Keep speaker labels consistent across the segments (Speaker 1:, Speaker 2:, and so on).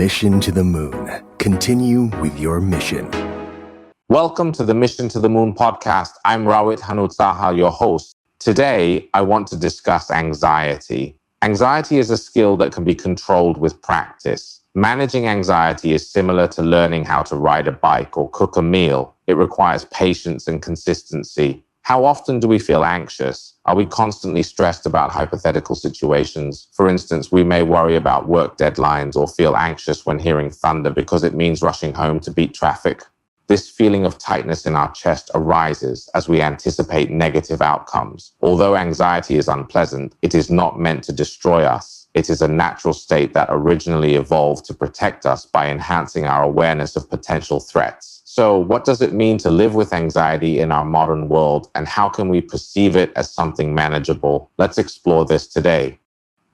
Speaker 1: Mission to the Moon. Continue with your mission.
Speaker 2: Welcome to the Mission to the Moon podcast. I'm Rawit Hanutsaha, your host. Today, I want to discuss anxiety. Anxiety is a skill that can be controlled with practice. Managing anxiety is similar to learning how to ride a bike or cook a meal. It requires patience and consistency. How often do we feel anxious? Are we constantly stressed about hypothetical situations? For instance, we may worry about work deadlines or feel anxious when hearing thunder because it means rushing home to beat traffic. This feeling of tightness in our chest arises as we anticipate negative outcomes. Although anxiety is unpleasant, it is not meant to destroy us. It is a natural state that originally evolved to protect us by enhancing our awareness of potential threats. So what does it mean to live with anxiety in our modern world, and how can we perceive it as something manageable? Let's explore this today.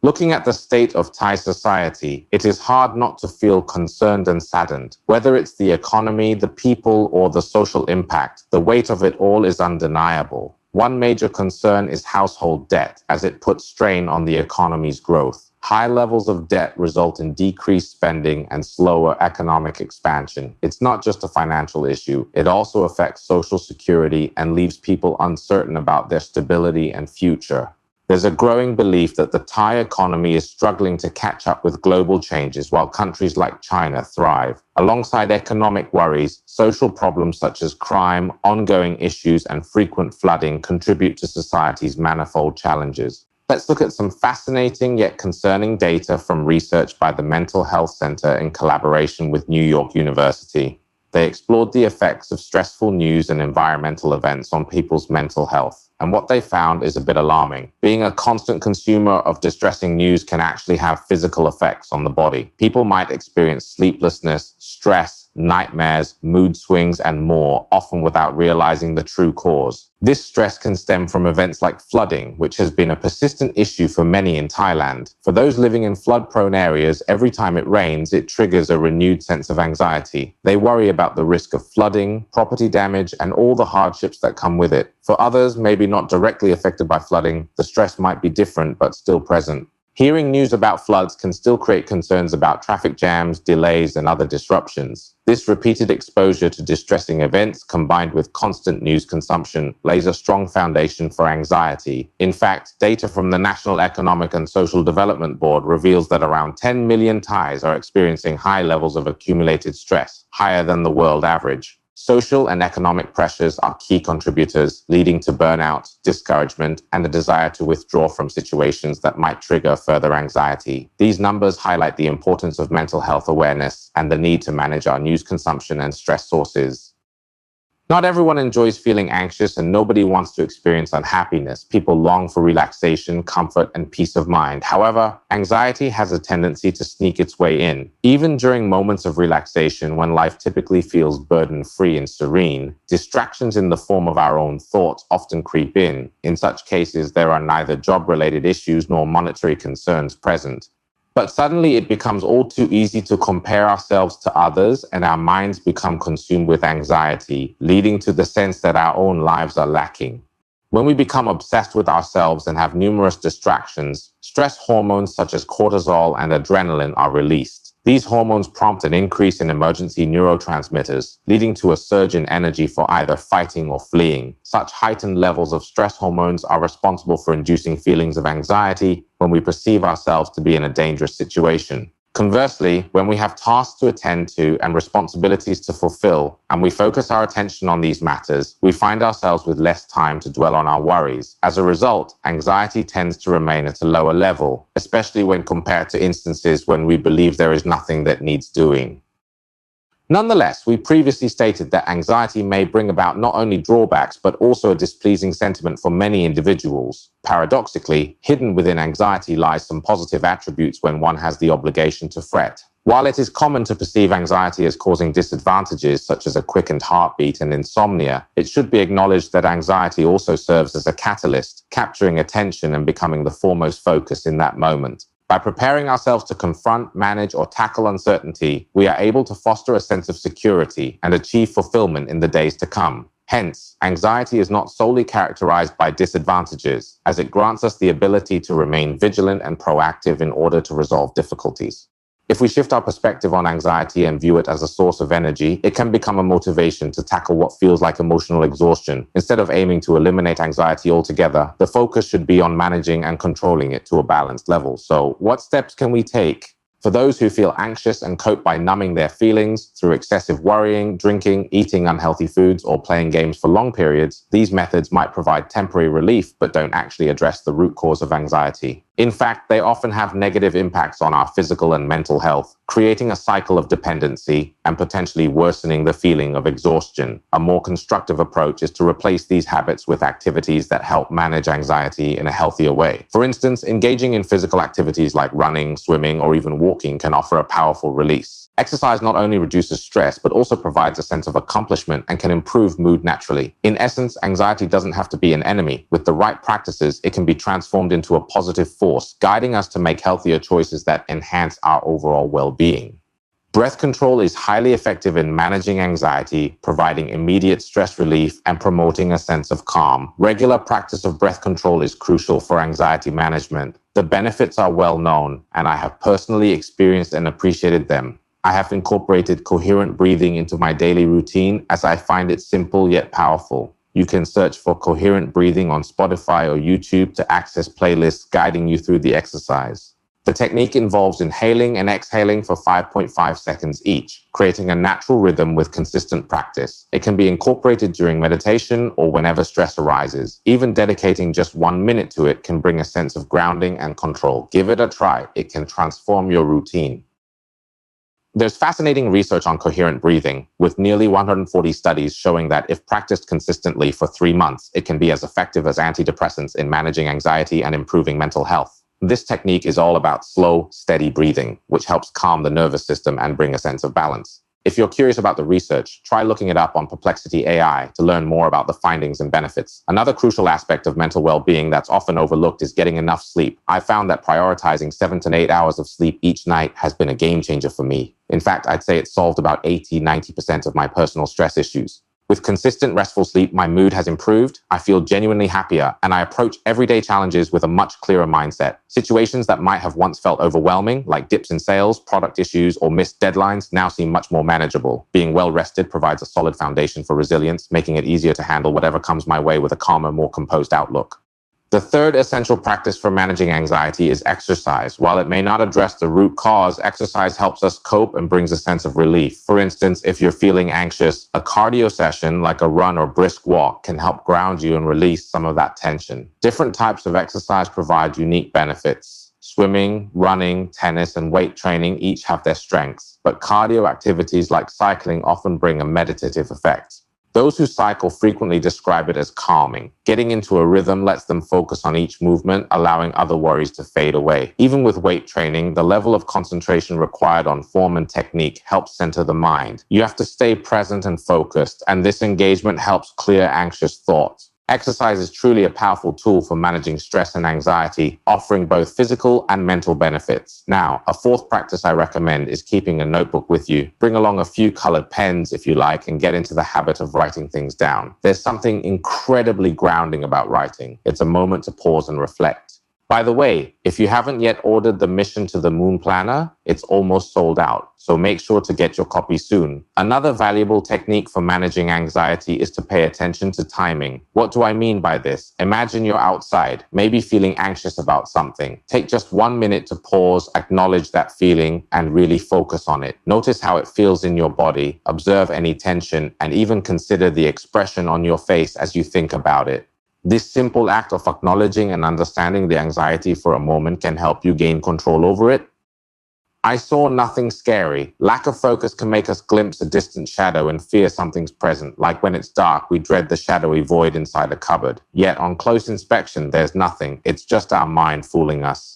Speaker 2: Looking at the state of Thai society, it is hard not to feel concerned and saddened. Whether it's the economy, the people, or the social impact, the weight of it all is undeniable. One major concern is household debt, as it puts strain on the economy's growth. High levels of debt result in decreased spending and slower economic expansion. It's not just a financial issue. It also affects social security and leaves people uncertain about their stability and future. There's a growing belief that the Thai economy is struggling to catch up with global changes while countries like China thrive. Alongside economic worries, social problems such as crime, ongoing issues, and frequent flooding contribute to society's manifold challenges. Let's look at some fascinating yet concerning data from research by the Mental Health Center in collaboration with New York University. They explored the effects of stressful news and environmental events on people's mental health. And what they found is a bit alarming. Being a constant consumer of distressing news can actually have physical effects on the body. People might experience sleeplessness, stress, nightmares, mood swings, and more, often without realizing the true cause. This stress can stem from events like flooding, which has been a persistent issue for many in Thailand. For those living in flood-prone areas, every time it rains, it triggers a renewed sense of anxiety. They worry about the risk of flooding, property damage, and all the hardships that come with it. For others, maybe not directly affected by flooding, the stress might be different but still present. Hearing news about floods can still create concerns about traffic jams, delays, and other disruptions. This repeated exposure to distressing events, combined with constant news consumption, lays a strong foundation for anxiety. In fact, data from the National Economic and Social Development Board reveals that around 10 million Thais are experiencing high levels of accumulated stress, higher than the world average. Social and economic pressures are key contributors, leading to burnout, discouragement, and a desire to withdraw from situations that might trigger further anxiety. These numbers highlight the importance of mental health awareness and the need to manage our news consumption and stress sources. Not everyone enjoys feeling anxious, and nobody wants to experience unhappiness. People long for relaxation, comfort, and peace of mind. However, anxiety has a tendency to sneak its way in. Even during moments of relaxation, when life typically feels burden-free and serene, distractions in the form of our own thoughts often creep in. In such cases, there are neither job-related issues nor monetary concerns present. But suddenly it becomes all too easy to compare ourselves to others, and our minds become consumed with anxiety, leading to the sense that our own lives are lacking. When we become obsessed with ourselves and have numerous distractions, stress hormones such as cortisol and adrenaline are released. These hormones prompt an increase in emergency neurotransmitters, leading to a surge in energy for either fighting or fleeing. Such heightened levels of stress hormones are responsible for inducing feelings of anxiety when we perceive ourselves to be in a dangerous situation. Conversely, when we have tasks to attend to and responsibilities to fulfill, and we focus our attention on these matters, we find ourselves with less time to dwell on our worries. As a result, anxiety tends to remain at a lower level, especially when compared to instances when we believe there is nothing that needs doing. Nonetheless, we previously stated that anxiety may bring about not only drawbacks, but also a displeasing sentiment for many individuals. Paradoxically, hidden within anxiety lies some positive attributes when one has the obligation to fret. While it is common to perceive anxiety as causing disadvantages such as a quickened heartbeat and insomnia, it should be acknowledged that anxiety also serves as a catalyst, capturing attention and becoming the foremost focus in that moment. By preparing ourselves to confront, manage, or tackle uncertainty, we are able to foster a sense of security and achieve fulfillment in the days to come. Hence, anxiety is not solely characterized by disadvantages, as it grants us the ability to remain vigilant and proactive in order to resolve difficulties. If we shift our perspective on anxiety and view it as a source of energy, it can become a motivation to tackle what feels like emotional exhaustion. Instead of aiming to eliminate anxiety altogether, the focus should be on managing and controlling it to a balanced level. So, what steps can we take? For those who feel anxious and cope by numbing their feelings through excessive worrying, drinking, eating unhealthy foods, or playing games for long periods, these methods might provide temporary relief but don't actually address the root cause of anxiety. In fact, they often have negative impacts on our physical and mental health, creating a cycle of dependency and potentially worsening the feeling of exhaustion. A more constructive approach is to replace these habits with activities that help manage anxiety in a healthier way. For instance, engaging in physical activities like running, swimming, or even walking can offer a powerful release. Exercise not only reduces stress, but also provides a sense of accomplishment and can improve mood naturally. In essence, anxiety doesn't have to be an enemy. With the right practices, it can be transformed into a positive force, guiding us to make healthier choices that enhance our overall well-being. Breath control is highly effective in managing anxiety, providing immediate stress relief, and promoting a sense of calm. Regular practice of breath control is crucial for anxiety management. The benefits are well known, and I have personally experienced and appreciated them. I have incorporated coherent breathing into my daily routine as I find it simple yet powerful. You can search for coherent breathing on Spotify or YouTube to access playlists guiding you through the exercise. The technique involves inhaling and exhaling for 5.5 seconds each, creating a natural rhythm with consistent practice. It can be incorporated during meditation or whenever stress arises. Even dedicating just 1 minute to it can bring a sense of grounding and control. Give it a try. It can transform your routine. There's fascinating research on coherent breathing, with nearly 140 studies showing that if practiced consistently for 3 months, it can be as effective as antidepressants in managing anxiety and improving mental health. This technique is all about slow, steady breathing, which helps calm the nervous system and bring a sense of balance. If you're curious about the research, try looking it up on Perplexity AI to learn more about the findings and benefits. Another crucial aspect of mental well-being that's often overlooked is getting enough sleep. I found that prioritizing 7 to 8 hours of sleep each night has been a game changer for me. In fact, I'd say it solved about 80-90% of my personal stress issues. With consistent restful sleep, my mood has improved, I feel genuinely happier, and I approach everyday challenges with a much clearer mindset. Situations that might have once felt overwhelming, like dips in sales, product issues, or missed deadlines, now seem much more manageable. Being well rested provides a solid foundation for resilience, making it easier to handle whatever comes my way with a calmer, more composed outlook. The third essential practice for managing anxiety is exercise. While it may not address the root cause, exercise helps us cope and brings a sense of relief. For instance, if you're feeling anxious, a cardio session like a run or brisk walk can help ground you and release some of that tension. Different types of exercise provide unique benefits. Swimming, running, tennis, and weight training each have their strengths, but cardio activities like cycling often bring a meditative effect. Those who cycle frequently describe it as calming. Getting into a rhythm lets them focus on each movement, allowing other worries to fade away. Even with weight training, the level of concentration required on form and technique helps center the mind. You have to stay present and focused, and this engagement helps clear anxious thoughts. Exercise is truly a powerful tool for managing stress and anxiety, offering both physical and mental benefits. Now, a fourth practice I recommend is keeping a notebook with you. Bring along a few colored pens if you like and get into the habit of writing things down. There's something incredibly grounding about writing. It's a moment to pause and reflect. By the way, if you haven't yet ordered the Mission to the Moon planner, it's almost sold out, so make sure to get your copy soon. Another valuable technique for managing anxiety is to pay attention to timing. What do I mean by this? Imagine you're outside, maybe feeling anxious about something. Take just 1 minute to pause, acknowledge that feeling, and really focus on it. Notice how it feels in your body, observe any tension, and even consider the expression on your face as you think about it. This simple act of acknowledging and understanding the anxiety for a moment can help you gain control over it. I saw nothing scary. Lack of focus can make us glimpse a distant shadow and fear something's present. Like when it's dark, we dread the shadowy void inside a cupboard. Yet on close inspection, there's nothing. It's just our mind fooling us.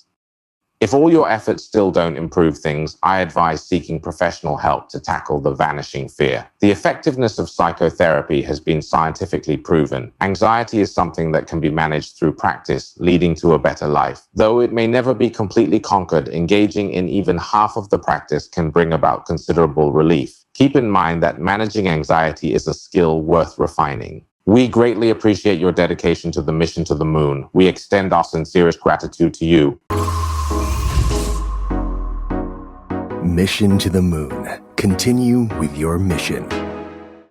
Speaker 2: If all your efforts still don't improve things, I advise seeking professional help to tackle the vanishing fear. The effectiveness of psychotherapy has been scientifically proven. Anxiety is something that can be managed through practice, leading to a better life. Though it may never be completely conquered, engaging in even half of the practice can bring about considerable relief. Keep in mind that managing anxiety is a skill worth refining. We greatly appreciate your dedication to the Mission to the Moon. We extend our sincerest gratitude to you.
Speaker 1: Mission to the Moon. Continue with your mission.